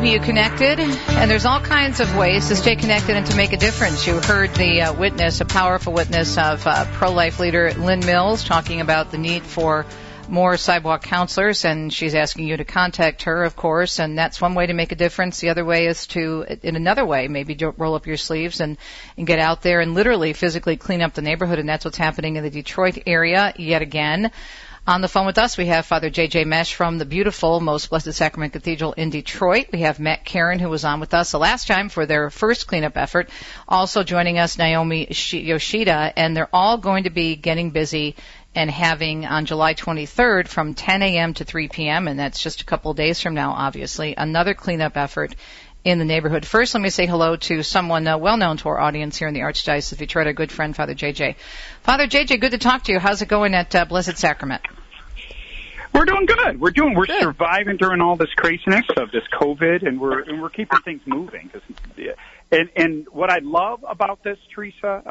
keeping you connected, and there's all kinds of ways to stay connected and to make a difference. You heard the witness, a powerful witness of pro-life leader Lynn Mills talking about the need for more sidewalk counselors, and she's asking you to contact her, of course, and that's one way to make a difference. The other way is to, in another way, maybe roll up your sleeves and get out there and literally physically clean up the neighborhood, and that's what's happening in the Detroit area yet again. On the phone with us, we have Father J.J. Mesh from the beautiful Most Blessed Sacrament Cathedral in Detroit. We have Matt Karen, who was on with us the last time for their first cleanup effort. Also joining us, Naomi Yoshida, and they're all going to be getting busy and having on July 23rd from 10 a.m. to 3 p.m., and that's just a couple of days from now, obviously, another cleanup effort in the neighborhood. First, let me say hello to someone well-known to our audience here in the Archdiocese of Detroit, our good friend, Father J.J. Father J.J., good to talk to you. How's it going at Blessed Sacrament? We're doing good. We're surviving during all this craziness of this COVID, and we're keeping things moving. And what I love about this, Teresa,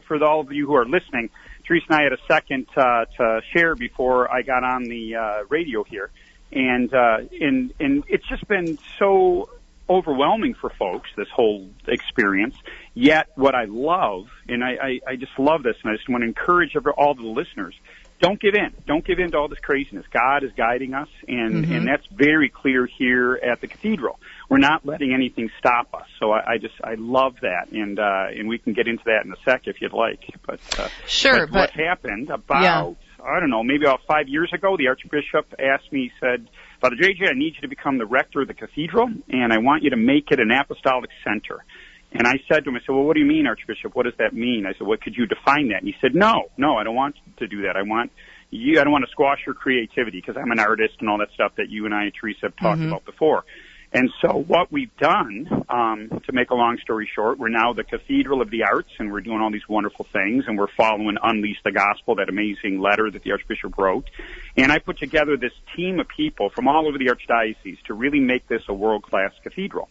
for all of you who are listening, Teresa and I had a second to share before I got on the radio here, and it's just been so overwhelming for folks, this whole experience. Yet what I love, and I just love this, and I just want to encourage all the listeners, don't give in. Don't give in to all this craziness. God is guiding us, and that's very clear here at the Cathedral. We're not letting anything stop us. So I love that, and we can get into that in a sec if you'd like. But sure. But what happened about, I don't know, maybe about 5 years ago, the Archbishop asked me, said, Father J.J., I need you to become the rector of the Cathedral, and I want you to make it an apostolic center. And I said to him, I said, well, what do you mean, Archbishop? What does that mean? I said, well, could you define that? And he said, no, I don't want to do that. I don't want to squash your creativity because I'm an artist and all that stuff that you and I, Teresa, have talked about before. And so what we've done, to make a long story short, we're now the Cathedral of the Arts, and we're doing all these wonderful things, and we're following Unleash the Gospel, that amazing letter that the Archbishop wrote. And I put together this team of people from all over the Archdiocese to really make this a world-class cathedral.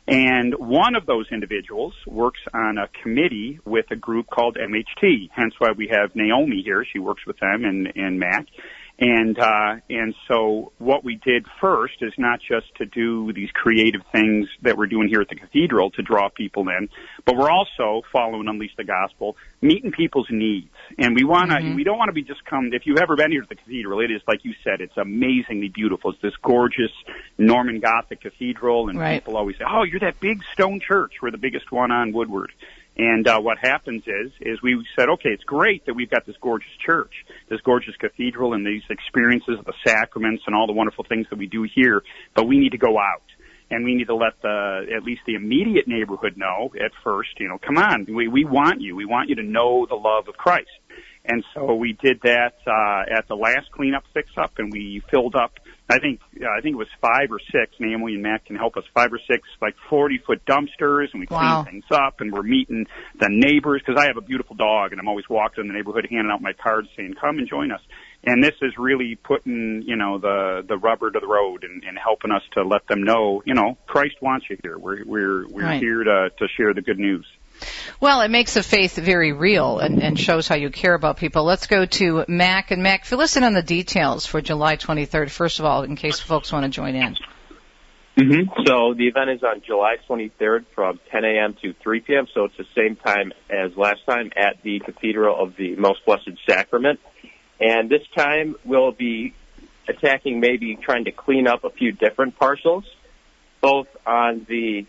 And one of those individuals works on a committee with a group called MHT, hence why we have Naomi here. She works with them and Matt. And so what we did first is not just to do these creative things that we're doing here at the Cathedral to draw people in, but we're also following Unleash the Gospel, meeting people's needs. And we don't want to be just if you've ever been here to the Cathedral, it is, like you said, it's amazingly beautiful. It's this gorgeous Norman Gothic cathedral, and people always say, oh, you're that big stone church. We're the biggest one on Woodward. And what happens is we said, okay, it's great that we've got this gorgeous church, this gorgeous cathedral, and these experiences of the sacraments and all the wonderful things that we do here, but we need to go out. And we need to let at least the immediate neighborhood know at first, come on, we want you. We want you to know the love of Christ. And so we did that at the last cleanup fix-up, and we filled up, I think it was 5 or 6, Naomi and Matt can help us, 5 or 6, 40-foot dumpsters, and we cleaned things up, and we're meeting the neighbors, because I have a beautiful dog, and I'm always walking in the neighborhood handing out my cards saying, come and join us. And this is really putting, the rubber to the road and helping us to let them know, Christ wants you here. We're here to share the good news. Well, it makes the faith very real and shows how you care about people. Let's go to Mac. And Mac, fill us in on the details for July 23rd, first of all, in case folks want to join in. So the event is on July 23rd from 10 a.m. to 3 p.m., so it's the same time as last time at the Cathedral of the Most Blessed Sacrament. And this time we'll be attacking, maybe trying to clean up a few different parcels, both on the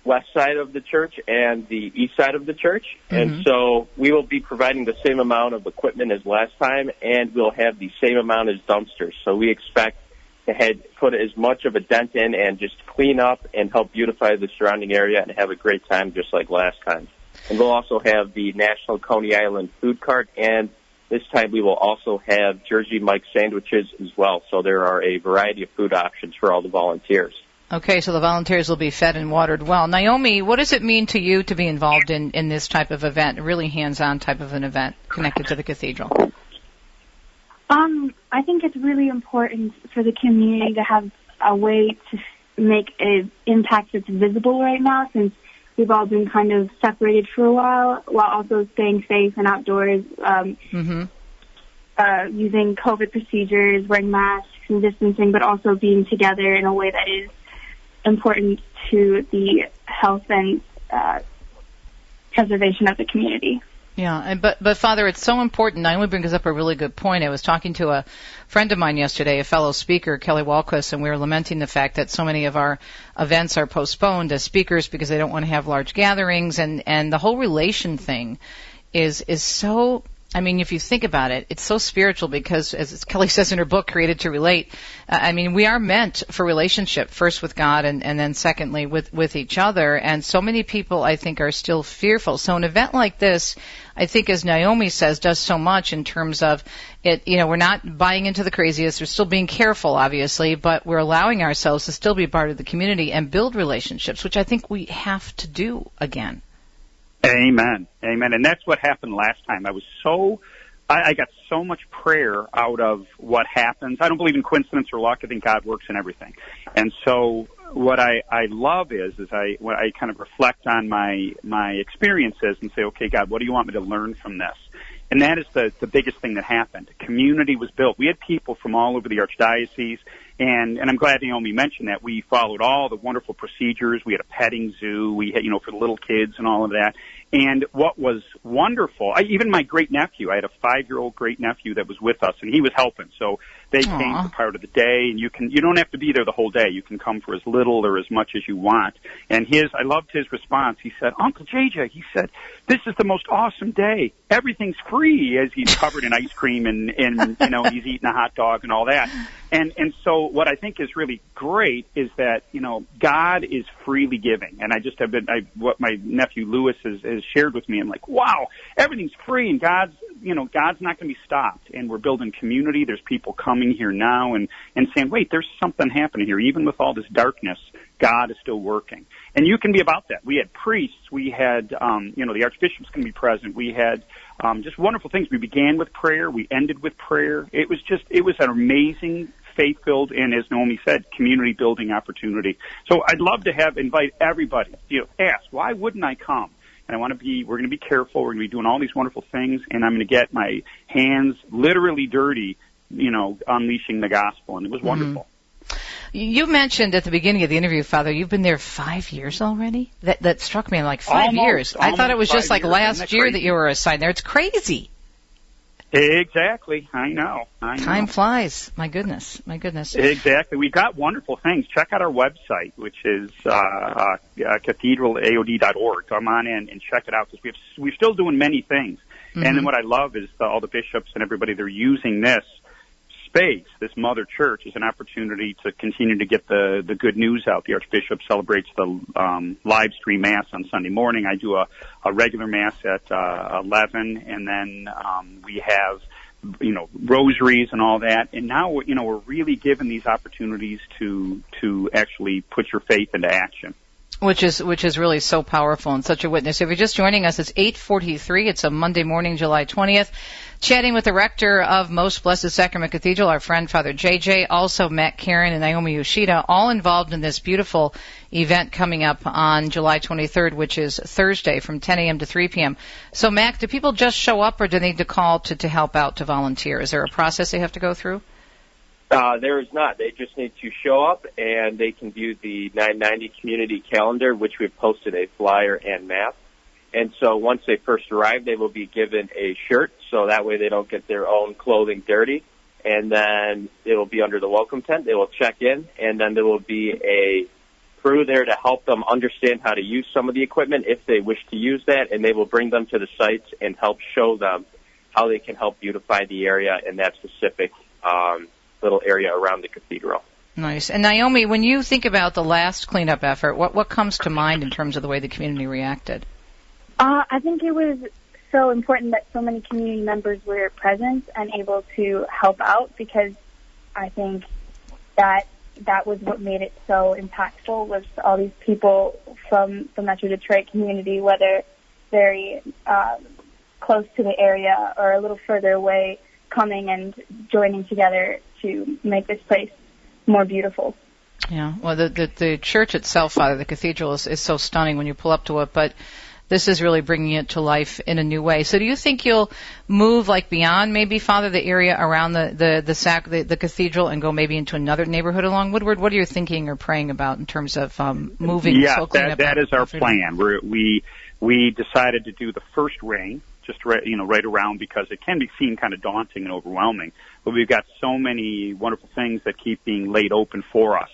west side of the church and the east side of the church. And so we will be providing the same amount of equipment as last time, and we'll have the same amount as dumpsters. So we expect to put as much of a dent in and just clean up and help beautify the surrounding area and have a great time just like last time. And we'll also have the National Coney Island food cart, and this time we will also have Jersey Mike sandwiches as well. So there are a variety of food options for all the volunteers. Okay, so the volunteers will be fed and watered well. Naomi, what does it mean to you to be involved in this type of event, a really hands-on type of an event connected to the cathedral? I think it's really important for the community to have a way to make an impact that's visible right now, since we've all been kind of separated for a while also staying safe and outdoors, using COVID procedures, wearing masks and distancing, but also being together in a way that is importance to the health and preservation of the community. Yeah, but Father, it's so important. Naomi brings up a really good point. I was talking to a friend of mine yesterday, a fellow speaker, Kelly Walsh, and we were lamenting the fact that so many of our events are postponed as speakers because they don't want to have large gatherings, and the whole relation thing is so. I mean, if you think about it, it's so spiritual because, as Kelly says in her book, Created to Relate, I mean, we are meant for relationship, first with God and then secondly with each other. And so many people, I think, are still fearful. So an event like this, I think, as Naomi says, does so much in terms of it. You know, we're not buying into the craziest. We're still being careful, obviously, but we're allowing ourselves to still be part of the community and build relationships, which I think we have to do again. Amen. Amen. And that's what happened last time. I got so much prayer out of what happens. I don't believe in coincidence or luck. I think God works in everything. And so what I love is when I kind of reflect on my experiences and say, okay, God, what do you want me to learn from this? And that is the biggest thing that happened. A community was built. We had people from all over the archdiocese, and I'm glad Naomi mentioned that. We followed all the wonderful procedures. We had a petting zoo. We had, for the little kids and all of that. And what was wonderful, even my great-nephew, I had a 5-year-old great-nephew that was with us, and he was helping. So they came for part of the day, and you don't have to be there the whole day. You can come for as little or as much as you want. And I loved his response. He said, Uncle JJ, he said, this is the most awesome day. Everything's free, as he's covered in ice cream and he's eating a hot dog and all that. And so what I think is really great is that, God is freely giving. And what my nephew Lewis has shared with me, I'm like, wow, everything's free and God's not going to be stopped. And we're building community. There's people coming here now and saying, wait, there's something happening here. Even with all this darkness, God is still working. And you can be about that. We had priests. We had, the Archbishop's going to be present. We had just wonderful things. We began with prayer. We ended with prayer. It was an amazing, faith-filled, and as Naomi said, community-building opportunity. So I'd love to invite everybody, ask, why wouldn't I come? And we're going to be careful. We're going to be doing all these wonderful things, and I'm going to get my hands literally dirty, unleashing the gospel. And it was wonderful. You mentioned at the beginning of the interview, Father, you've been there 5 years already? That struck me. I'm like, 5 years. I thought it was just like last year that you were assigned there. It's crazy. Exactly. I know. Time flies. My goodness. Exactly. We've got wonderful things. Check out our website, which is cathedralaod.org. Come on in and check it out because we're still doing many things. Mm-hmm. And then what I love is all the bishops and everybody, they're using this space, this mother church, as an opportunity to continue to get the good news out. The Archbishop celebrates the live stream Mass on Sunday morning. I do a regular Mass at 11, and then we have rosaries and all that. And now we're really given these opportunities to actually put your faith into action. Which is really so powerful and such a witness. If you're just joining us, it's 8:43. It's a Monday morning, July 20th. Chatting with the rector of Most Blessed Sacrament Cathedral, our friend Father JJ, also Matt Karen and Naomi Yoshida, all involved in this beautiful event coming up on July 23rd, which is Thursday from 10 a.m. to 3 p.m. So, Mac, do people just show up or do they need to call to help out, to volunteer? Is there a process they have to go through? There is not. They just need to show up, and they can view the 990 community calendar, which we've posted a flyer and map. And so once they first arrive, they will be given a shirt, so that way they don't get their own clothing dirty. And then it will be under the welcome tent. They will check in, and then there will be a crew there to help them understand how to use some of the equipment if they wish to use that, and they will bring them to the sites and help show them how they can help beautify the area in that specific little area around the cathedral. Nice. And Naomi, when you think about the last cleanup effort, what comes to mind in terms of the way the community reacted? I think it was so important that so many community members were present and able to help out, because I think that was what made it so impactful, was all these people from the Metro Detroit community, whether very close to the area or a little further away, coming and joining together to make this place more beautiful. Yeah, well, the church itself, Father, the cathedral is so stunning when you pull up to it, but this is really bringing it to life in a new way. So do you think you'll move like beyond maybe, Father, the area around the cathedral and go maybe into another neighborhood along Woodward? What are you thinking or praying about in terms of moving? Yeah, that is our plan. We decided to do the first ring just right around, because it can be seen kind of daunting and overwhelming. But we've got so many wonderful things that keep being laid open for us.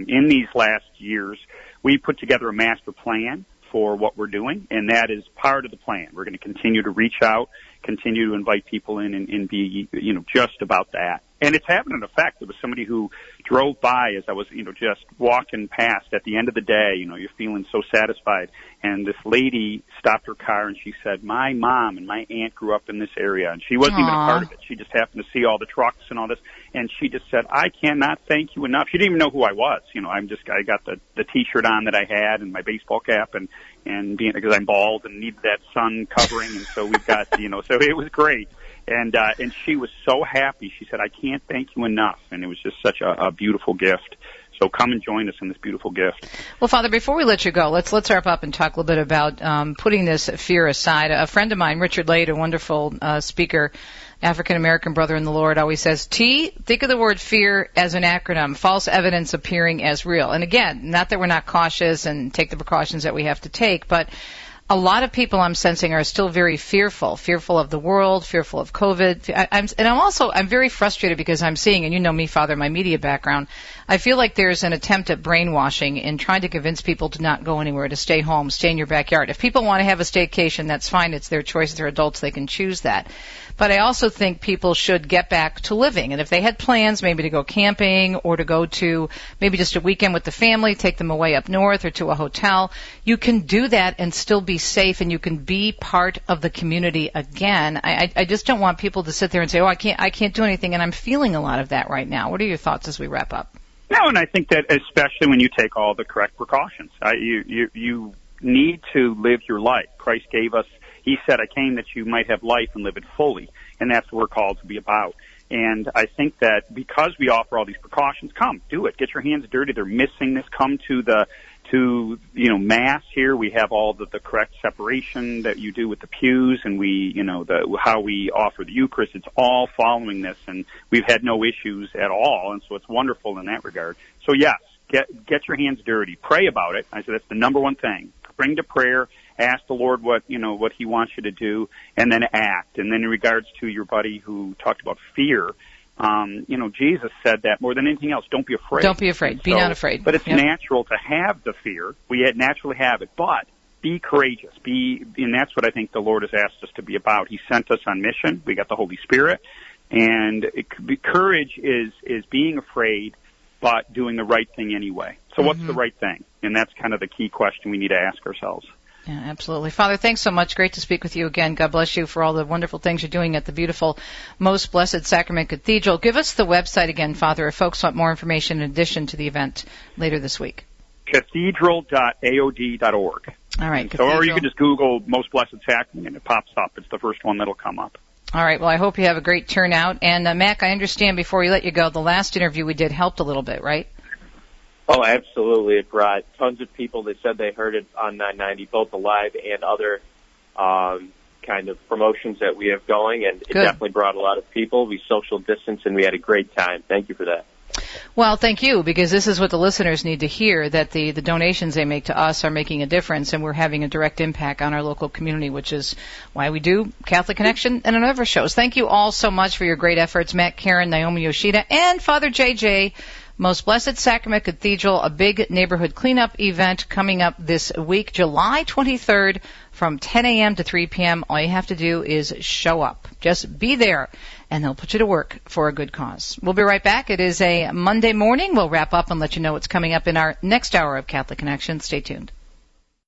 In these last years, we put together a master plan for what we're doing, and that is part of the plan. We're going to continue to reach out, continue to invite people in, and be, just about that. And it's having an effect. There was somebody who drove by as I was, just walking past at the end of the day. You're feeling so satisfied. And this lady stopped her car and she said, my mom and my aunt grew up in this area. And she wasn't even a part of it. She just happened to see all the trucks and all this. And she just said, I cannot thank you enough. She didn't even know who I was. I got the T-shirt on that I had and my baseball cap and because I'm bald and need that sun covering. And so we've got, so it was great. And she was so happy. She said, I can't thank you enough. And it was just such a beautiful gift. So come and join us in this beautiful gift. Well, Father, before we let you go, let's wrap up and talk a little bit about putting this fear aside. A friend of mine, Richard Lade, a wonderful speaker, African-American brother in the Lord, always says, think of the word fear as an acronym, false evidence appearing as real. And again, not that we're not cautious and take the precautions that we have to take, but a lot of people I'm sensing are still very fearful of the world, fearful of COVID. I'm very frustrated because I'm seeing, and you know me, Father, my media background, I feel like there's an attempt at brainwashing in trying to convince people to not go anywhere, to stay home, stay in your backyard. If people want to have a staycation, that's fine. It's their choice. They're adults. They can choose that. But I also think people should get back to living. And if they had plans maybe to go camping or to go to maybe just a weekend with the family, take them away up north or to a hotel, you can do that and still be safe, and you can be part of the community again. I just don't want people to sit there and say, I can't do anything, and I'm feeling a lot of that right now. What are your thoughts as we wrap up? No, and I think that especially when you take all the correct precautions, you need to live your life. Christ gave us, he said, I came that you might have life and live it fully, and that's what we're called to be about. And I think that because we offer all these precautions, come, do it. Get your hands dirty. They're missing this. Come to Mass here. We have all the correct separation that you do with the pews, and how we offer the Eucharist. It's all following this, and we've had no issues at all, and so it's wonderful in that regard. So yes, get your hands dirty. Pray about it. I said that's the number one thing. Bring to prayer. Ask the Lord what he wants you to do, and then act. And then in regards to your buddy who talked about fear, Jesus said that more than anything else, don't be afraid. Don't be afraid. Be not afraid. But it's natural to have the fear. We naturally have it. But be courageous. And that's what I think the Lord has asked us to be about. He sent us on mission. We got the Holy Spirit. And courage is being afraid, but doing the right thing anyway. So what's the right thing? And that's kind of the key question we need to ask ourselves. Yeah, absolutely. Father, thanks so much. Great to speak with you again. God bless you for all the wonderful things you're doing at the beautiful Most Blessed Sacrament Cathedral. Give us the website again, Father, if folks want more information in addition to the event later this week. Cathedral.aod.org. All right. Or you can just Google Most Blessed Sacrament and it pops up. It's the first one that'll come up. All right. Well, I hope you have a great turnout. And, Mac, I understand before we let you go, the last interview we did helped a little bit, right? Oh, absolutely. It brought tons of people that said they heard it on 990, both the live and other kind of promotions that we have going, and it definitely brought a lot of people. We social distanced, and we had a great time. Thank you for that. Well, thank you, because this is what the listeners need to hear, that the donations they make to us are making a difference, and we're having a direct impact on our local community, which is why we do Catholic Connection and other shows. Thank you all so much for your great efforts, Matt, Karen, Naomi, Yoshida, and Father JJ. Most Blessed Sacrament Cathedral, a big neighborhood cleanup event coming up this week, July 23rd from 10 a.m. to 3 p.m. All you have to do is show up. Just be there, and they'll put you to work for a good cause. We'll be right back. It is a Monday morning. We'll wrap up and let you know what's coming up in our next hour of Catholic Connection. Stay tuned.